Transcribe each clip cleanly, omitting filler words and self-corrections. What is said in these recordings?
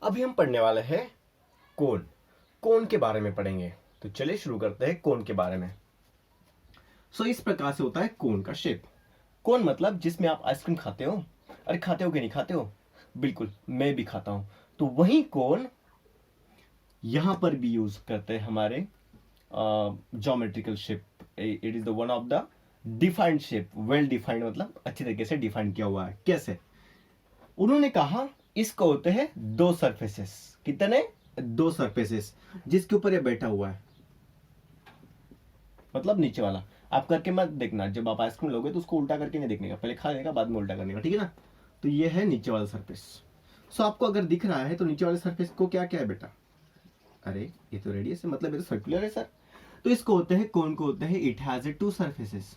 अभी हम पढ़ने वाले हैं कोन। कोन के बारे में पढ़ेंगे, तो चलिए शुरू करते हैं कोन के बारे में। इस प्रकार से होता है कोन का शेप। कोन मतलब जिसमें आप आइसक्रीम खाते हो। अरे खाते हो कि नहीं खाते हो? बिल्कुल, मैं भी खाता हूं। तो वही कोन यहां पर भी यूज करते हैं हमारे geometrical shape. It is the one of the defined shape, well defined मतलब अच्छी तरीके से डिफाइन किया हुआ है। कैसे? उन्होंने कहा इसको होते हैं दो सरफेसेस। कितने? दो सरफेसेस, जिसके ऊपर ये बैठा हुआ है, मतलब नीचे वाला। आप करके मत देखना, जब आप आइसक्रीम लोगे तो उसको उल्टा करके नहीं देखने का, पहले खा लेने का, बाद में उल्टा करने का, ठीक है ना? तो ये है नीचे वाला सरफेस। आपको अगर दिख रहा है तो नीचे वाले सरफेस को क्या क्या है बेटा? अरे ये तो रेडियस है, मतलब ये तो सर्कुलर है सर। तो इसको होते हैं, कोन को होते हैं, it has a to surfaces.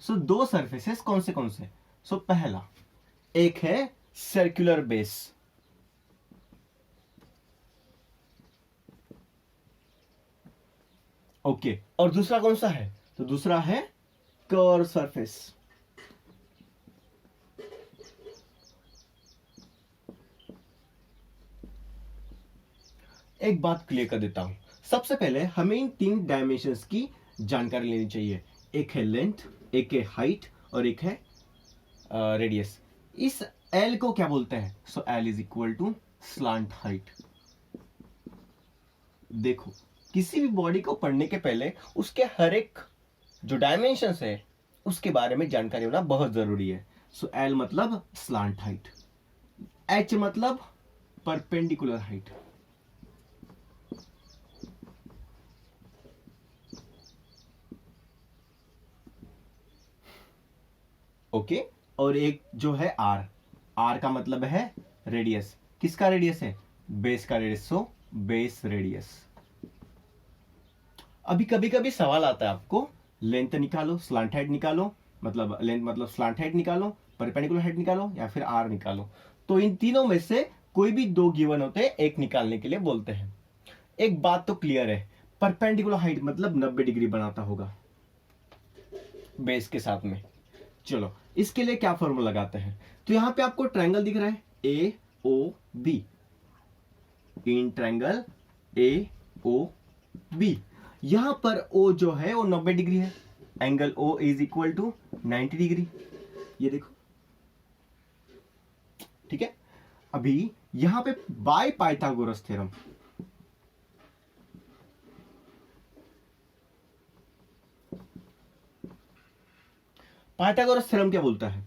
दो सरफेसेस कौन से? पहला एक है सर्कुलर बेस, ओके। और दूसरा कौन सा है? तो दूसरा है कर्व सरफेस। एक बात क्लियर कर देता हूं। सबसे पहले हमें इन तीन डायमेंशंस की जानकारी लेनी चाहिए। एक है लेंथ, एक है हाइट, और एक है रेडियस। इस एल को क्या बोलते हैं? L is equal to slant height. देखो, किसी भी बॉडी को पढ़ने के पहले उसके हर एक जो डायमेंशंस है उसके बारे में जानकारी होना बहुत जरूरी है। एल मतलब स्लांट हाइट, एच मतलब परपेंडिकुलर हाइट, ओके। और एक जो है आर, आर का मतलब है रेडियस। किसका रेडियस है? बेस का रेडियस, बेस रेडियस। अभी कभी कभी सवाल आता है आपको, लेंथ निकालो, स्लांट हाइट निकालो, मतलब लेंथ मतलब स्लांट हाइट निकालो, परपेंडिकुलर हाइट निकालो, या फिर आर निकालो। तो इन तीनों में से कोई भी दो गिवन होते हैं, एक निकालने के लिए बोलते हैं। एक बात तो क्लियर है, परपेंडिकुलर हाइट मतलब 90 डिग्री बनाता होगा बेस के साथ में। चलो, इसके लिए क्या फॉर्मूला लगाते हैं? तो यहां पे आपको ट्रायंगल दिख रहा है, A O B. In triangle A O B, यहां पर ओ जो है वो 90 डिग्री है। Angle O is equal to 90 degree. ये देखो, ठीक है। अभी यहां पे by Pythagoras theorem, Pythagoras theorem क्या बोलता है?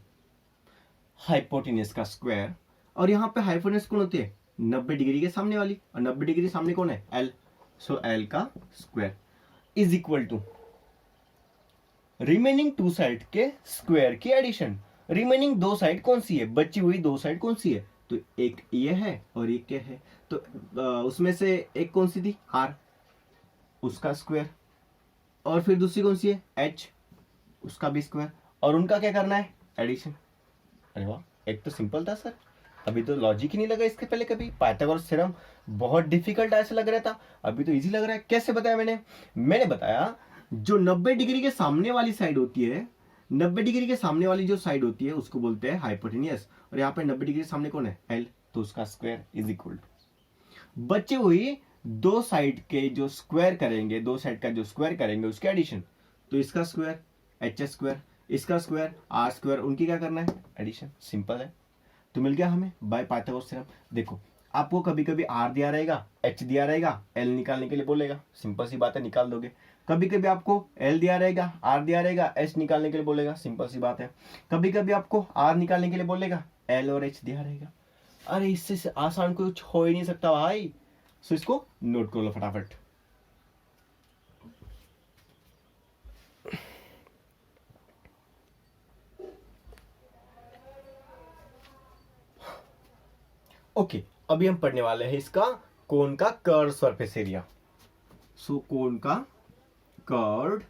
हाइपोटेन्यूज का स्क्वायर, और यहां पे हाइपोटेन्यूज कौन होती है? 90 डिग्री के सामने वाली, और 90 डिग्री सामने कौन है? एल। एल का square is equal to remaining two side के स्क्वायर की एडिशन। रिमेनिंग दो साइड कौन सी है? बची हुई दो साइड कौन सी है? तो एक ये है और एक क्या है? तो उसमें से एक कौन सी थी? आर, उसका स्क्वायर। और फिर दूसरी कौन सी है? एच, उसका भी स्क्वायर। और उनका क्या करना है? एडिशन। अरे वाह, एक तो सिंपल था सर, अभी तो लॉजिक ही नहीं लगा इसके पहले कभी। पाइथागोरस थ्योरम बहुत डिफिकल्ट ऐसे लग रहा था, अभी तो इजी लग रहा है। कैसे बताया मैंने बताया, जो 90 डिग्री के सामने वाली साइड होती है, 90 डिग्री के सामने वाली जो साइड होती है उसको बोलते हैं हाइपोटेन्यूज। और यहाँ पे 90 डिग्री के सामने कौन है? एल, तो उसका स्क्वायर इज इक्वल टू बची हुई दो साइड के जो स्क्वायर करेंगे, दो साइड का जो स्क्वायर करेंगे उसके एडिशन। तो इसका स्क्वायर एच स्क्वायर, इसका स्क्वायर आर स्क्वायर, उनकी क्या करना है? एडिशन। सिंपल है, तो मिल गया हमें बाय पाइथागोरस थ्योरम। देखो, आपको कभी कभी आर दिया रहेगा, एच दिया रहेगा, एल निकालने के लिए बोलेगा, सिंपल सी बात है, निकाल दोगे। कभी कभी आपको एल दिया रहेगा, आर दिया रहेगा, एच निकालने के लिए बोलेगा, सिंपल सी बात है। कभी कभी आपको आर निकालने के लिए बोलेगा, एल और एच दिया रहेगा। अरे इससे आसान कुछ हो ही नहीं सकता भाई। इसको नोट कर लो फटाफट। ओके, अभी हम पढ़ने वाले हैं इसका कोन का कर्व सरफेस एरिया। कोन का curved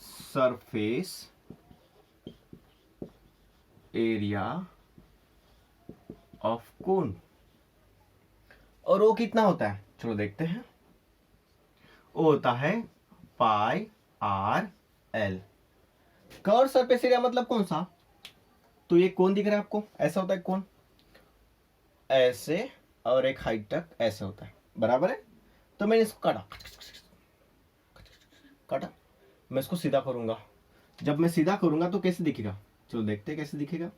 surface area of cone. और वो कितना होता है? चलो देखते हैं। वो होता है pi r l. Curve surface area मतलब कौन सा? तो ये कौन दिख रहा है आपको, ऐसा होता है कौन, ऐसे, और एक हाइट तक ऐसे होता है, बराबर है। तो मैंने इसको काटा काटा, मैं इसको सीधा करूंगा। जब मैं सीधा करूंगा तो कैसे दिखेगा, चलो देखते हैं कैसे दिखेगा।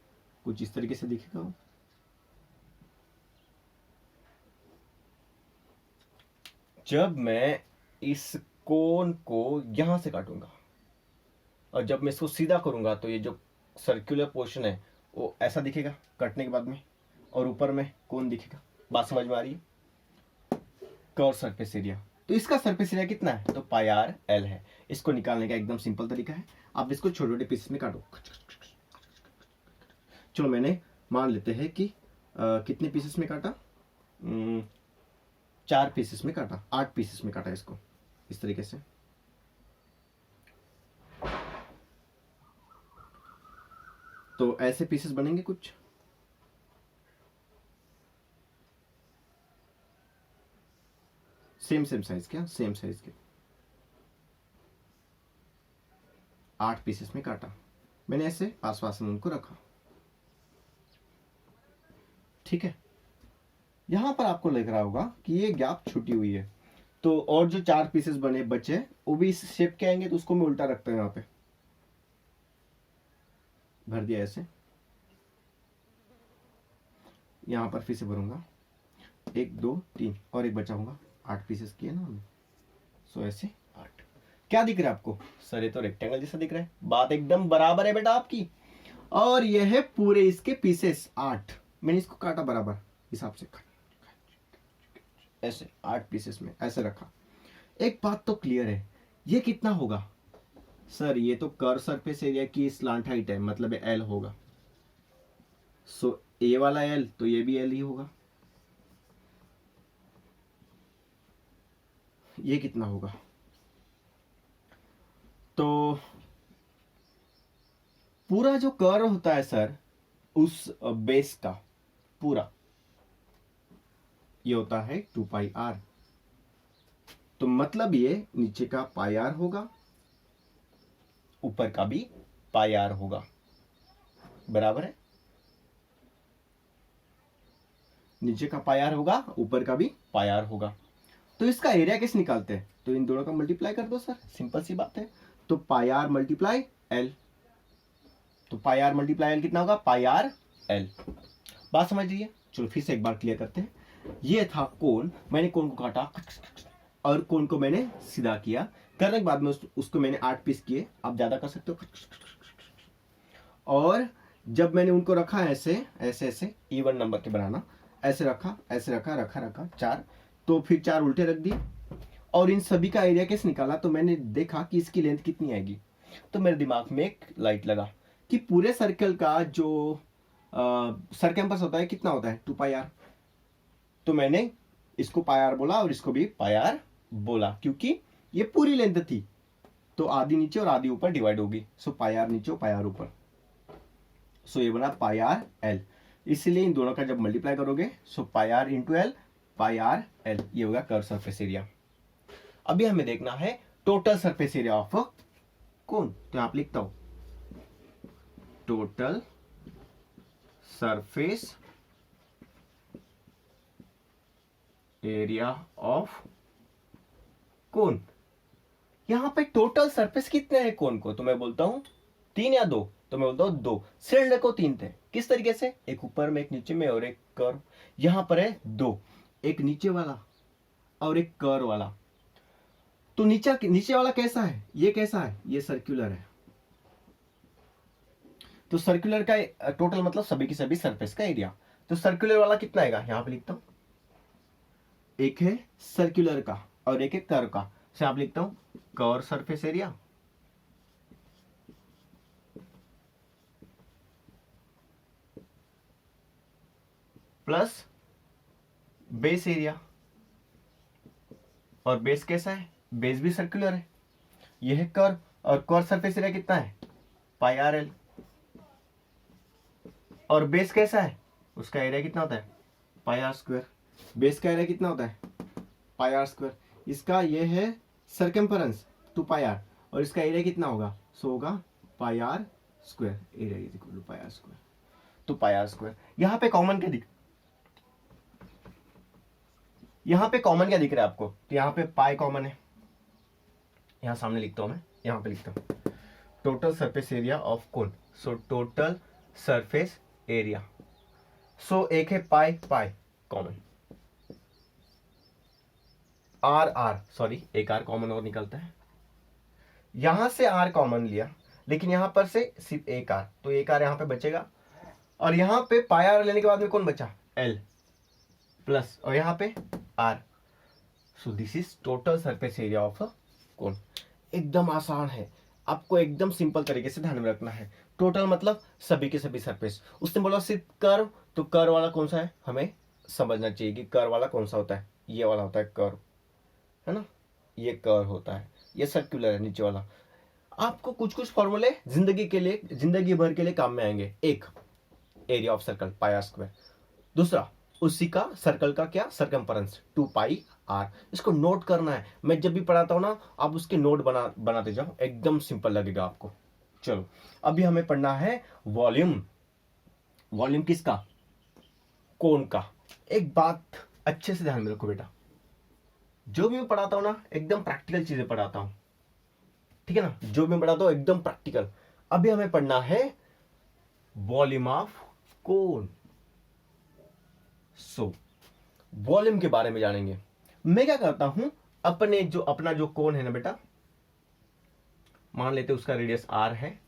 कुछ इस तरीके से दिखेगा। जब मैं इस कोण को यहां से काटूंगा और जब मैं इसको सीधा करूंगा तो ये जो सर्कुलर पोर्शन है वो ऐसा दिखेगा कटने के बाद में, और ऊपर में कोण दिखेगा। बात समझ में आ रही है। कर्व सरफेस एरिया, तो इसका सरफेस एरिया कितना है, तो पाई आर एल है। इसको निकालने का एकदम सिंपल तरीका है, आप इसको छोटे छोटे पीसेस में काटो। चलो मैंने मान लेते हैं कि कितने पीसेस में काटा, 4 पीसेस में काटा, 8 पीसेस में काटा इसको इस तरीके से। तो ऐसे पीसेस बनेंगे कुछ, सेम साइज, क्या सेम साइज के 8 पीसेस में काटा मैंने, ऐसे पास पास में उनको रखा। ठीक है, यहां पर आपको लग रहा होगा कि ये गैप छुटी हुई है, तो और जो 4 पीसेस बने बचे वो भी इस शेप के आएंगे, तो उसको मैं उल्टा रखता हूं, यहां पे भर दिया ऐसे। यहां पर फिर से भरूंगा, 1 2 3 और एक बचा होगा, 8 पीसेस किए ना हमने, सो ऐसे 8। क्या दिख रहा है आपको, सर ये तो रेक्टेंगल जैसा दिख रहा है। बात एकदम बराबर है बेटा आपकी। और यह है पूरे इसके पीसेस 8, मैंने इसको काटा बराबर हिसाब से, ऐसे 8 पीसेस में ऐसे रखा। एक बात तो क्लियर है, ये कितना होगा, सर ये तो कर्व सरफेस एरिया की स्लांट हाइट है, मतलब एल होगा। सो ए वाला एल, तो ये भी एल ही होगा। ये कितना होगा, तो पूरा जो कर्व होता है सर उस बेस का पूरा, ये होता है 2 पाई आर। तो मतलब ये नीचे का पाई आर होगा, ऊपर का भी पाई आर होगा, बराबर है। नीचे का पाई आर होगा, ऊपर का भी पाई आर होगा। तो इसका एरिया कैसे निकालते हैं, तो इन दोनों का मल्टीप्लाई कर दो सर, सिंपल सी बात है। तो पाई आर मल्टीप्लाई एल, तो पाई आर मल्टीप्लाई एल कितना होगा, पाई आर एल। बात समझ लीजिए। चलो फिर से एक बार क्लियर करते हैं। ये था कोण, मैंने कोण को काटा और कोण को मैंने सीधा किया, करने के बाद में उसको मैंने 8 पीस किए, आप ज्यादा कर सकते हो। और जब मैंने उनको रखा ऐसे ऐसे ऐसे इवन नंबर के बनाना, ऐसे रखा ऐसे रखा रखा रखा 4, तो फिर 4 उल्टे रख दिए। और इन सभी का एरिया कैसे निकाला, तो मैंने देखा कि इसकी लेंथ कितनी आएगी। तो मेरे दिमाग में एक लाइट लगा कि पूरे सर्कल का जो सरकैम्पस होता है कितना होता है, 2 पाई आर। तो मैंने इसको पाई आर बोला और इसको भी पाई आर बोला, क्योंकि ये पूरी लेंथ थी, तो आधी नीचे और आधी ऊपर डिवाइड होगी। सो पाई आर नीचे पाई आर ऊपर, सो ये बना पाई आर एल। इसलिए इन दोनों का जब मल्टीप्लाई करोगे so pi r into l, pi r l, ये होगा कर्व सरफेस एरिया। अभी हमें देखना है total surface area of cone, तो यहां पर लिखता हूं total surface area of cone. यहां पे टोटल सरफेस कितने हैं कोन को, तो मैं बोलता हूं 3 या 2, तो मैं बोलता हूं 2। सिलेंडर को 3 थे, किस तरीके से, एक ऊपर में एक नीचे में और एक कर्व। यहां पर है 2, एक नीचे वाला और एक कर्व वाला। तो नीचे वाला कैसा है, ये कैसा है, ये सर्कुलर है। तो सर्कुलर का टोटल मतलब सभी की सभी सरफेस का एरिया। तो सर्कुलर वाला कितना आएगा, यहां पे लिखता हूं, एक है सर्कुलर का और एक है कर्व का, से आप लिखता हूं curve surface area plus base area. और बेस कैसा है, बेस भी सर्कुलर है, यह है कर्व, और कर्व सरफेस एरिया कितना है, पाई आर एल। और बेस कैसा है, उसका एरिया कितना होता है, पाई आर स्क्वायर। बेस का एरिया कितना होता है, पाई आर स्क्वायर। इसका ये है सरकमफेरेंस 2 पाई आर, और इसका एरिया कितना होगा, सो होगा pi r square, area is equal to pi r square. तो पाई आर स्क्वायर। यहाँ पे कॉमन क्या दिख यहाँ पे कॉमन क्या दिख रहा है आपको? तो यहाँ पे पाई कॉमन है, यहाँ सामने लिखता हूं मैं, यहाँ पे लिखता हूं total surface area of cone. So total surface area, so एक है pi, pi common, r r sorry एक आर कॉमन और निकलता है, यहां से आर कॉमन लिया लेकिन यहां पर से सिर्फ एक आर, तो एक आर यहां पे बचेगा और यहां पे पाई आर लेने के बाद में कौन बचा? एल प्लस और यहां पे r. So this is total surface area of a cone. एकदम आसान है, आपको एकदम सिंपल तरीके से ध्यान में रखना है। टोटल मतलब सभी के सभी सरफेस। उसने बोला सिर्फ कर्व, तो कर्व वाला कौन सा है हमें समझना चाहिए कि कर्व वाला कौन सा होता है। ये वाला होता है कर्व, है ना, ये कर्व होता है, ये सर्कुलर है नीचे वाला। आपको कुछ कुछ फॉर्मूले जिंदगी के लिए, जिंदगी भर के लिए काम में आएंगे। एक, area of circle pi r square. दूसरा, उसी का सर्कल का क्या? Circumference 2 pi r. इसको नोट करना है, मैं जब भी पढ़ाता हूं ना आप उसके नोट बनाते जाओ, एकदम सिंपल लगेगा आपको। चलो अभी हमें पढ़ना है वॉल्यूम। वॉल्यूम किसका? कोन का। एक बात अच्छे से ध्यान में रखो बेटा, जो भी मैं पढ़ाता हूं ना एकदम प्रैक्टिकल चीजें पढ़ाता हूं, ठीक है ना, जो भी मैं पढ़ाता हूं एकदम प्रैक्टिकल। अभी हमें पढ़ना है volume of cone. So volume के बारे में जानेंगे। मैं क्या करता हूं, अपना जो कोन है ना बेटा, मान लेते उसका रेडियस आर है,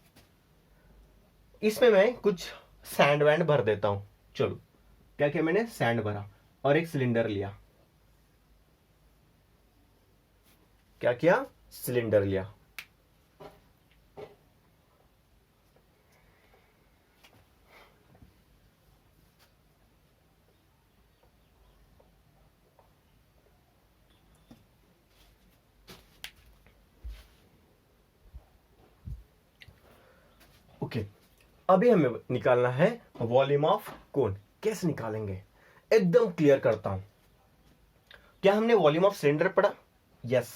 इसमें मैं कुछ सैंड वैंड भर देता हूं। चलो क्या किया मैंने? सैंड भरा और एक सिलेंडर लिया। क्या किया? सिलेंडर लिया। ओके अभी हमें निकालना है वॉल्यूम ऑफ कोन। कैसे निकालेंगे? एकदम क्लियर करता हूं। क्या हमने वॉल्यूम ऑफ सिलेंडर पढ़ा? यस।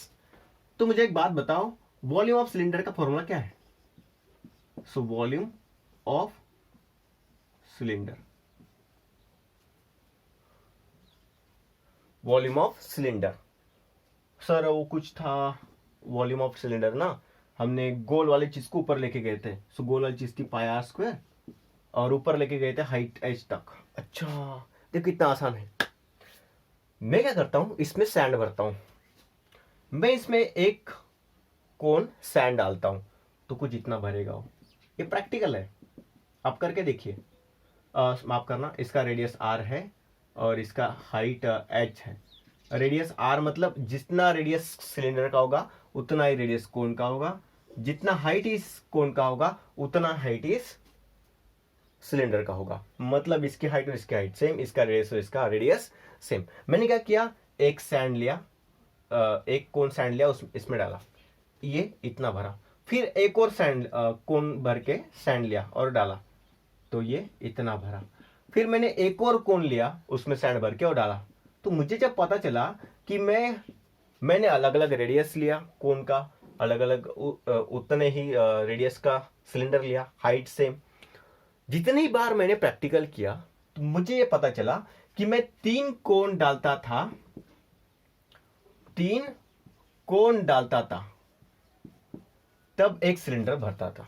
तो मुझे एक बात बताओ, वॉल्यूम ऑफ सिलेंडर का फॉर्मूला क्या है? So volume of cylinder, volume of cylinder. Sir वो कुछ था वॉल्यूम ऑफ सिलेंडर ना, हमने गोल वाली चीज को ऊपर लेके गए थे। सो गोल वाली चीज थी पाई आर स्क्वायर और ऊपर लेके गए थे हाइट एच तक। अच्छा देखो कितना आसान है। मैं क्या करता हूं, इसमें सैंड भरता हूं। मैं इसमें एक कोन सैंड डालता हूं तो कुछ इतना भरेगा वो। ये प्रैक्टिकल है, आप करके देखिए। माफ करना, इसका रेडियस आर है और इसका हाइट एच है। रेडियस आर मतलब जितना रेडियस सिलेंडर का होगा उतना ही रेडियस कोन का होगा, जितना हाइट इस कोन का होगा उतना हाइट इस सिलेंडर का होगा। मतलब इसकी हाइट और इसकी हाइट सेम, इसका रेडियस और इसका रेडियस सेम। मैंने क्या किया, एक सैंड लिया, एक कोन सैंड लिया, इसमें डाला, ये इतना भरा। फिर एक और सैंड कोन भर के सैंड लिया और डाला, तो ये इतना भरा। फिर मैंने एक और कोन लिया, उसमें सैंड भर के और डाला। तो मुझे जब पता चला कि मैंने अलग अलग रेडियस लिया कोन का, अलग अलग उतने ही रेडियस का सिलेंडर लिया, हाइट सेम। जितनी बार मैंने प्रैक्टिकल किया तो मुझे ये पता चला कि मैं 3 कोन डालता था, 3 कोन डालता था तब एक सिलेंडर भरता था।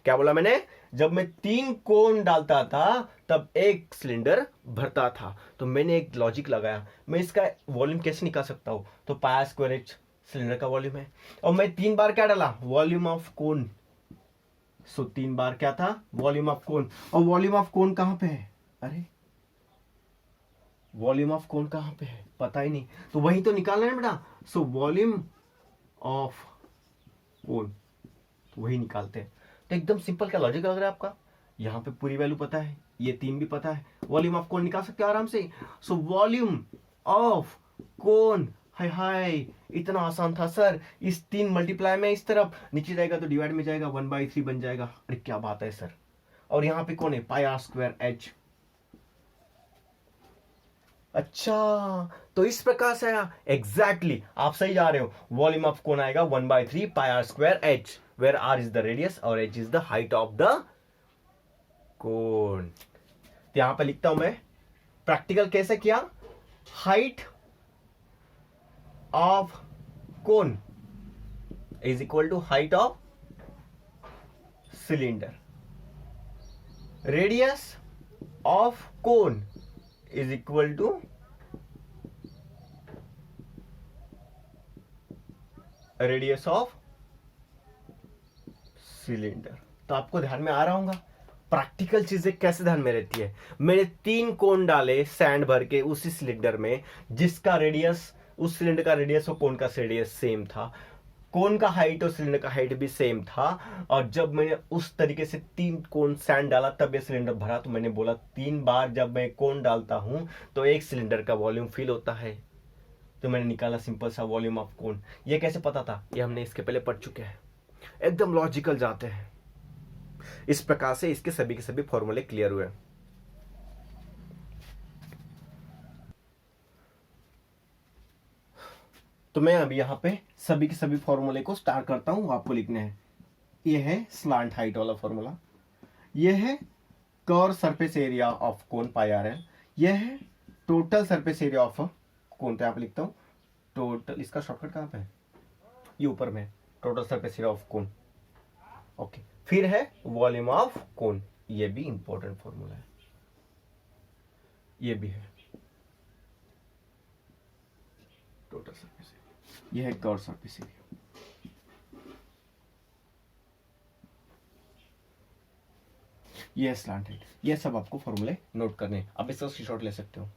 क्या बोला मैंने? जब मैं 3 कोन डालता था तब एक सिलेंडर भरता था। तो मैंने एक लॉजिक लगाया, मैं इसका वॉल्यूम कैसे निकाल सकता हूं? तो pi r square H cylinder का वॉल्यूम है और मैं 3 बार क्या डाला? Volume of cone. सो 3 बार क्या था? Volume of cone. और वॉल्यूम ऑफ कोन कहां पे है? अरे वॉल्यूम ऑफ कोन कहां पे है? पता ही नहीं, तो वही तो निकालना है बेटा। सो वॉल्यूम ऑफ कोन, वही निकालते हैं। तो एकदम सिंपल, क्या लॉजिक लग रहा है आपका? यहां पे पूरी वैल्यू पता है, ये 3 भी पता है, वॉल्यूम ऑफ कोन निकाल सकते हो आराम से। सो वॉल्यूम ऑफ कोन, हाय हाय इतना आसान था सर। इस 3 मल्टीप्लाई में इस तरफ, नीचे जाएगा तो डिवाइड में जाएगा, 1/3 बन जाएगा। अरे क्या बात है सर। और यहां पे कौन है? Pi r square H. अच्छा तो इस प्रकार से आया। एग्जैक्टली आप सही जा रहे हो। वॉल्यूम ऑफ कोन आएगा 1/3 pi r square h, where r is the radius और h is the height of the cone. तो यहां पे लिखता हूं मैं, प्रैक्टिकल कैसे किया, height of cone is equal to height of cylinder, radius of cone is equal to radius of cylinder. तो आपको ध्यान में आ रहा होगा प्रैक्टिकल चीजें कैसे ध्यान में रहती है। मैंने 3 कोन डाले सैंड भर के उसी सिलेंडर में, जिसका रेडियस, उस सिलेंडर का रेडियस और कोन का रेडियस सेम था, कोन का हाइट और सिलेंडर का हाइट भी सेम था। और जब मैंने उस तरीके से 3 कोन सैंड डाला तब ये सिलेंडर भरा। तो मैंने बोला 3 बार जब मैं कोन डालता हूं तो एक सिलेंडर का वॉल्यूम फिल होता है। तो मैंने निकाला सिंपल सा वॉल्यूम ऑफ कोन। ये कैसे पता था, ये हमने इसके पहले पढ़ चुके हैं। एकदम लॉजिकल जाते हैं। इस प्रकार से इसके सभी के सभी फॉर्मूले क्लियर हुए। तो मैं अभी यहां पे सभी के सभी फॉर्मूले को स्टार्ट करता हूं, आपको लिखने हैं। ये है स्लांट हाइट वाला फॉर्मूला, ये है curve surface area of cone pi r है, ये है total surface area of cone. तो यहां पे लिखता हूं टोटल, इसका शॉर्टकट कहां पे है, ये ऊपर में, total surface area of cone. Okay, फिर है वॉल्यूम ऑफ कोन, ये भी इंपॉर्टेंट फॉर्मूला है, ये भी है टोटल सरफेस एरिया, ये है कर्व सरफेस एरिया। ये स्लैंट हाइट, ये सब आपको फॉर्मूले नोट करने, आप इसका स्क्रीनशॉट ले सकते हो।